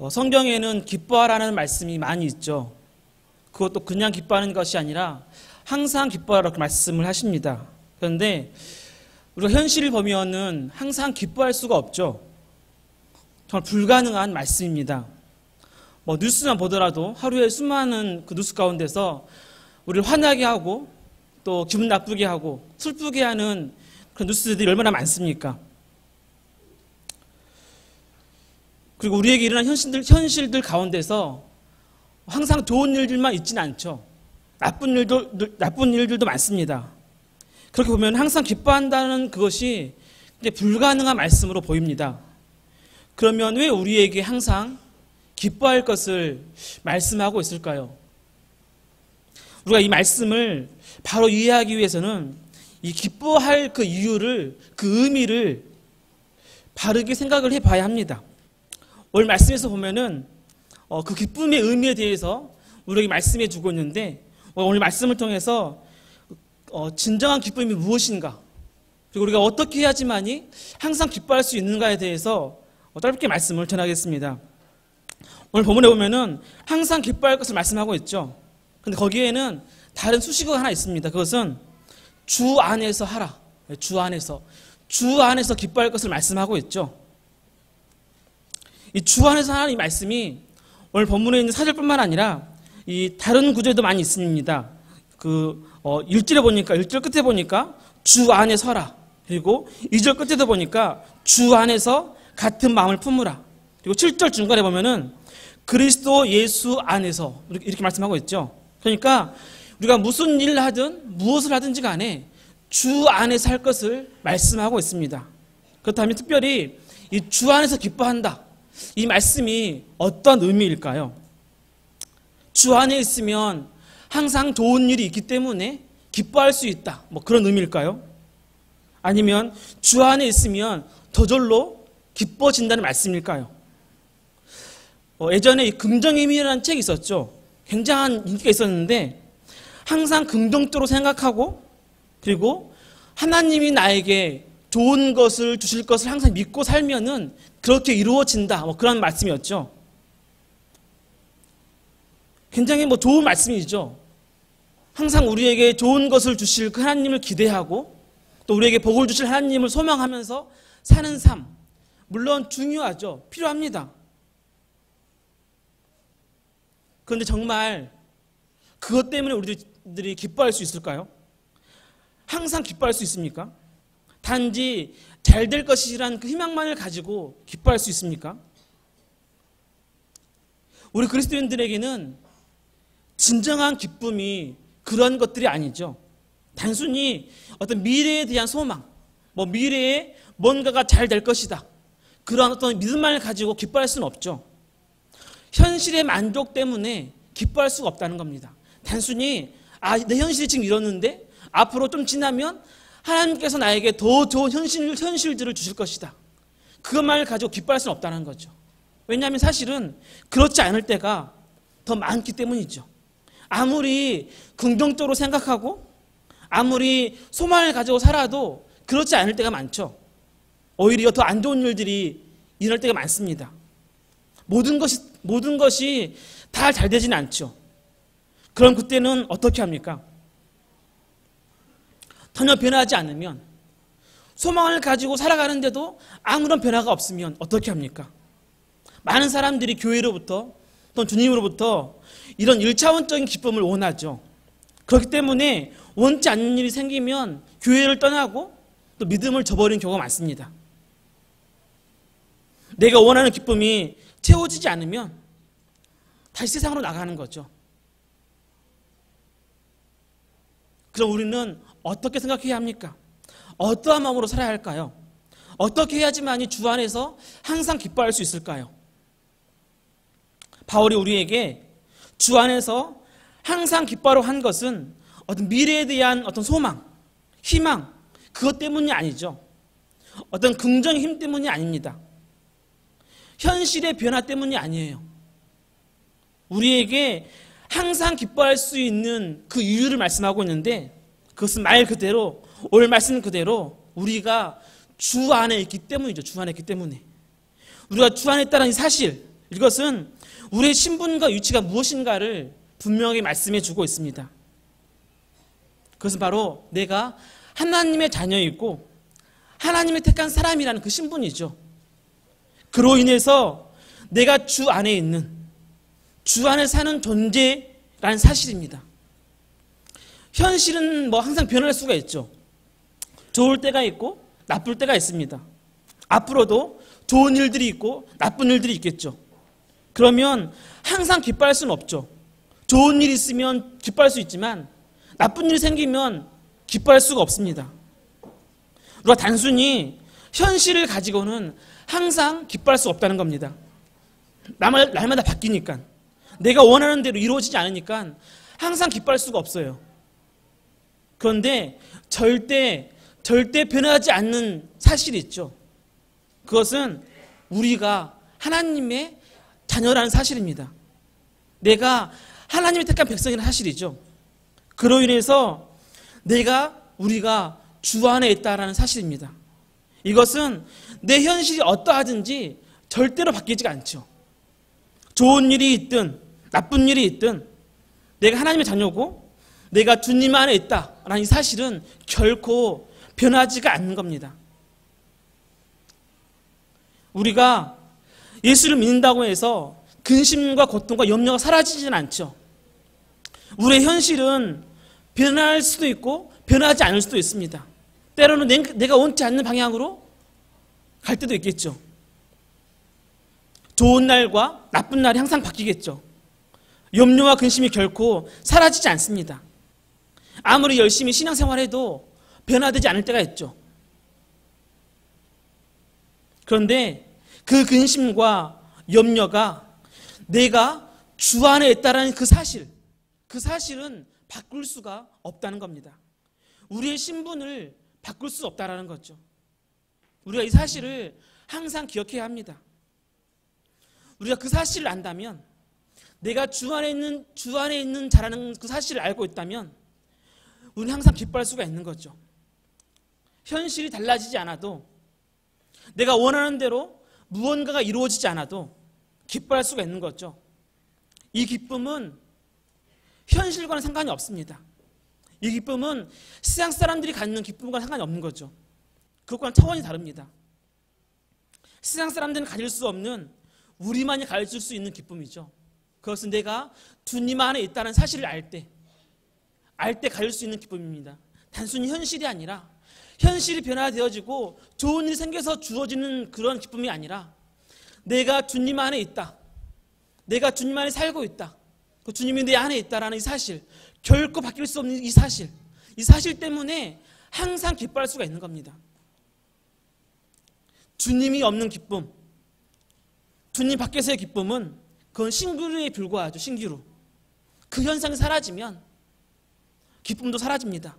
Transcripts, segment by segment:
성경에는 기뻐하라는 말씀이 많이 있죠. 그것도 그냥 기뻐하는 것이 아니라 항상 기뻐하라고 말씀을 하십니다. 그런데 우리가 현실을 보면은 항상 기뻐할 수가 없죠. 정말 불가능한 말씀입니다. 뉴스만 보더라도 하루에 수많은 그 뉴스 가운데서 우리를 화나게 하고 또 기분 나쁘게 하고 슬프게 하는 그런 뉴스들이 얼마나 많습니까? 그리고 우리에게 일어난 현실들 가운데서 항상 좋은 일들만 있지는 않죠. 나쁜 일들도 많습니다. 그렇게 보면 항상 기뻐한다는 그것이 이제 불가능한 말씀으로 보입니다. 그러면 왜 우리에게 항상 기뻐할 것을 말씀하고 있을까요? 우리가 이 말씀을 바로 이해하기 위해서는 이 기뻐할 그 이유를, 그 의미를 바르게 생각을 해봐야 합니다. 오늘 말씀에서 보면은 그 기쁨의 의미에 대해서 우리에게 말씀해 주고 있는데, 오늘 말씀을 통해서 진정한 기쁨이 무엇인가, 그리고 우리가 어떻게 해야지만이 항상 기뻐할 수 있는가에 대해서 짧게 말씀을 전하겠습니다. 오늘 본문에 보면은 항상 기뻐할 것을 말씀하고 있죠. 근데 거기에는 다른 수식어가 하나 있습니다. 그것은 주 안에서 하라. 주 안에서 기뻐할 것을 말씀하고 있죠. 이 주 안에서 하라는 이 말씀이 오늘 본문에 있는 4절뿐만 아니라 이 다른 구절도 많이 있습니다. 1절 끝에 보니까 주 안에 서라. 그리고 2절 끝에도 보니까 주 안에서 같은 마음을 품으라. 그리고 7절 중간에 보면은 그리스도 예수 안에서 이렇게 말씀하고 있죠. 그러니까 우리가 무슨 일을 하든 무엇을 하든지 간에 주 안에서 할 것을 말씀하고 있습니다. 그렇다면 특별히 이 주 안에서 기뻐한다, 이 말씀이 어떤 의미일까요? 주 안에 있으면 항상 좋은 일이 있기 때문에 기뻐할 수 있다, 그런 의미일까요? 아니면 주 안에 있으면 저절로 기뻐진다는 말씀일까요? 예전에 이 긍정의 힘이라는 책이 있었죠. 굉장한 인기가 있었는데 항상 긍정적으로 생각하고, 그리고 하나님이 나에게 좋은 것을 주실 것을 항상 믿고 살면은 그렇게 이루어진다, 그런 말씀이었죠. 굉장히 좋은 말씀이죠. 항상 우리에게 좋은 것을 주실 그 하나님을 기대하고 또 우리에게 복을 주실 하나님을 소망하면서 사는 삶, 물론 중요하죠. 필요합니다. 그런데 정말 그것 때문에 우리들이 기뻐할 수 있을까요? 항상 기뻐할 수 있습니까? 단지 잘 될 것이라는 그 희망만을 가지고 기뻐할 수 있습니까? 우리 그리스도인들에게는 진정한 기쁨이 그런 것들이 아니죠. 단순히 어떤 미래에 대한 소망, 미래에 뭔가가 잘 될 것이다, 그런 어떤 믿음만을 가지고 기뻐할 수는 없죠. 현실의 만족 때문에 기뻐할 수가 없다는 겁니다. 단순히 내 현실이 지금 이렇는데 앞으로 좀 지나면 하나님께서 나에게 더 좋은 현실들을 주실 것이다, 그것만을 가지고 기뻐할 수는 없다는 거죠. 왜냐하면 사실은 그렇지 않을 때가 더 많기 때문이죠. 아무리 긍정적으로 생각하고 아무리 소망을 가지고 살아도 그렇지 않을 때가 많죠. 오히려 더 안 좋은 일들이 일어날 때가 많습니다. 모든 것이 다 잘 되지는 않죠. 그럼 그때는 어떻게 합니까? 전혀 변하지 않으면, 소망을 가지고 살아가는데도 아무런 변화가 없으면 어떻게 합니까? 많은 사람들이 교회로부터 또 주님으로부터 이런 1차원적인 기쁨을 원하죠. 그렇기 때문에 원치 않는 일이 생기면 교회를 떠나고 또 믿음을 저버리는 경우가 많습니다. 내가 원하는 기쁨이 채워지지 않으면 다시 세상으로 나가는 거죠. 그럼 우리는 어떻게 생각해야 합니까? 어떠한 마음으로 살아야 할까요? 어떻게 해야지만이 주 안에서 항상 기뻐할 수 있을까요? 바울이 우리에게 주 안에서 항상 기뻐하라고 한 것은 어떤 미래에 대한 어떤 소망, 희망, 그것 때문이 아니죠. 어떤 긍정의 힘 때문이 아닙니다. 현실의 변화 때문이 아니에요. 우리에게 항상 기뻐할 수 있는 그 이유를 말씀하고 있는데, 그것은 말 그대로, 오늘 말씀 그대로 우리가 주 안에 있기 때문이죠. 주 안에 있기 때문에. 우리가 주 안에 있다는 이 사실, 이것은 우리의 신분과 위치가 무엇인가를 분명히 말씀해 주고 있습니다. 그것은 바로 내가 하나님의 자녀이고 하나님의 택한 사람이라는 그 신분이죠. 그로 인해서 내가 주 안에 있는, 주 안에 사는 존재라는 사실입니다. 현실은 뭐 항상 변할 수가 있죠. 좋을 때가 있고 나쁠 때가 있습니다. 앞으로도 좋은 일들이 있고 나쁜 일들이 있겠죠. 그러면 항상 기뻐할 수는 없죠. 좋은 일이 있으면 기뻐할 수 있지만 나쁜 일이 생기면 기뻐할 수가 없습니다. 우리가 단순히 현실을 가지고는 항상 기뻐할 수 없다는 겁니다. 날마다 바뀌니까, 내가 원하는 대로 이루어지지 않으니까 항상 기뻐할 수가 없어요. 그런데 절대 변하지 않는 사실이 있죠. 그것은 우리가 하나님의 자녀라는 사실입니다. 내가 하나님의 택한 백성이라는 사실이죠. 그로 인해서 우리가 주 안에 있다라는 사실입니다. 이것은 내 현실이 어떠하든지 절대로 바뀌지가 않죠. 좋은 일이 있든 나쁜 일이 있든 내가 하나님의 자녀고 내가 주님 안에 있다라는 이 사실은 결코 변하지가 않는 겁니다. 우리가 예수를 믿는다고 해서 근심과 고통과 염려가 사라지지는 않죠. 우리의 현실은 변할 수도 있고 변하지 않을 수도 있습니다. 때로는 내가 원치 않는 방향으로 갈 때도 있겠죠. 좋은 날과 나쁜 날이 항상 바뀌겠죠. 염려와 근심이 결코 사라지지 않습니다. 아무리 열심히 신앙생활해도 변화되지 않을 때가 있죠. 그런데 그 근심과 염려가 내가 주 안에 있다는 그 사실은 바꿀 수가 없다는 겁니다. 우리의 신분을 바꿀 수 없다는 거죠. 우리가 이 사실을 항상 기억해야 합니다. 우리가 그 사실을 안다면, 내가 주 안에 있는 자라는 그 사실을 알고 있다면 우리는 항상 기뻐할 수가 있는 거죠. 현실이 달라지지 않아도, 내가 원하는 대로 무언가가 이루어지지 않아도 기뻐할 수가 있는 거죠. 이 기쁨은 현실과는 상관이 없습니다. 이 기쁨은 세상 사람들이 갖는 기쁨과 상관이 없는 거죠. 그것과는 차원이 다릅니다. 세상 사람들은 가질 수 없는 우리만이 가질 수 있는 기쁨이죠. 그것은 내가 주님 안에 있다는 사실을 알 때 가질 수 있는 기쁨입니다. 단순히 현실이 아니라, 현실이 변화되어지고 좋은 일이 생겨서 주어지는 그런 기쁨이 아니라, 내가 주님 안에 있다, 내가 주님 안에 살고 있다, 그 주님이 내 안에 있다라는 이 사실, 결코 바뀔 수 없는 이 사실 때문에 항상 기뻐할 수가 있는 겁니다. 주님이 없는 기쁨, 주님 밖에서의 기쁨은 그건 신기루에 불과하죠. 신기루. 그 현상이 사라지면 기쁨도 사라집니다.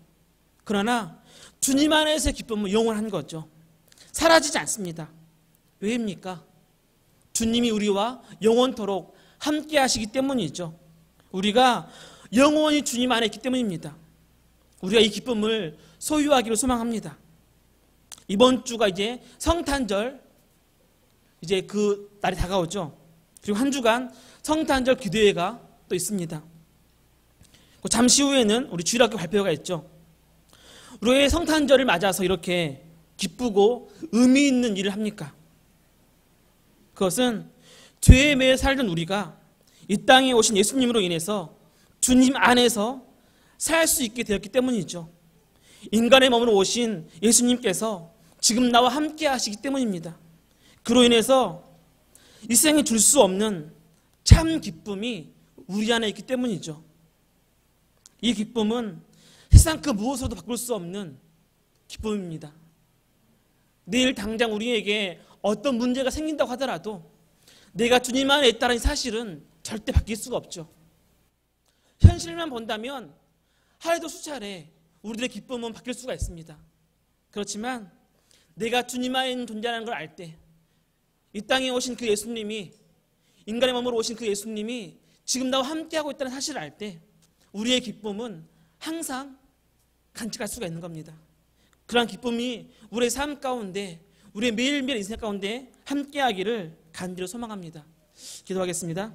그러나 주님 안에서의 기쁨은 영원한 거죠. 사라지지 않습니다. 왜입니까? 주님이 우리와 영원토록 함께 하시기 때문이죠. 우리가 영원히 주님 안에 있기 때문입니다. 우리가 이 기쁨을 소유하기를 소망합니다. 이번 주가 이제 성탄절, 이제 그 날이 다가오죠. 그리고 한 주간 성탄절 기도회가 또 있습니다. 잠시 후에는 우리 주일학교 발표가 있죠. 우리의 성탄절을 맞아서 이렇게 기쁘고 의미 있는 일을 합니까? 그것은 죄에 매여 살던 우리가 이 땅에 오신 예수님으로 인해서 주님 안에서 살 수 있게 되었기 때문이죠. 인간의 몸으로 오신 예수님께서 지금 나와 함께 하시기 때문입니다. 그로 인해서 이 세상에 줄 수 없는 참 기쁨이 우리 안에 있기 때문이죠. 이 기쁨은 세상 그 무엇으로도 바꿀 수 없는 기쁨입니다. 내일 당장 우리에게 어떤 문제가 생긴다고 하더라도 내가 주님 안에 있다는 사실은 절대 바뀔 수가 없죠. 현실만 본다면 하루에도 수차례 우리들의 기쁨은 바뀔 수가 있습니다. 그렇지만 내가 주님 안에 있는 존재라는 걸 알 때, 이 땅에 오신 그 예수님이, 인간의 몸으로 오신 그 예수님이 지금 나와 함께하고 있다는 사실을 알 때 우리의 기쁨은 항상 간직할 수가 있는 겁니다. 그러한 기쁨이 우리의 삶 가운데, 우리의 매일매일 인생 가운데 함께하기를 간절히 소망합니다. 기도하겠습니다.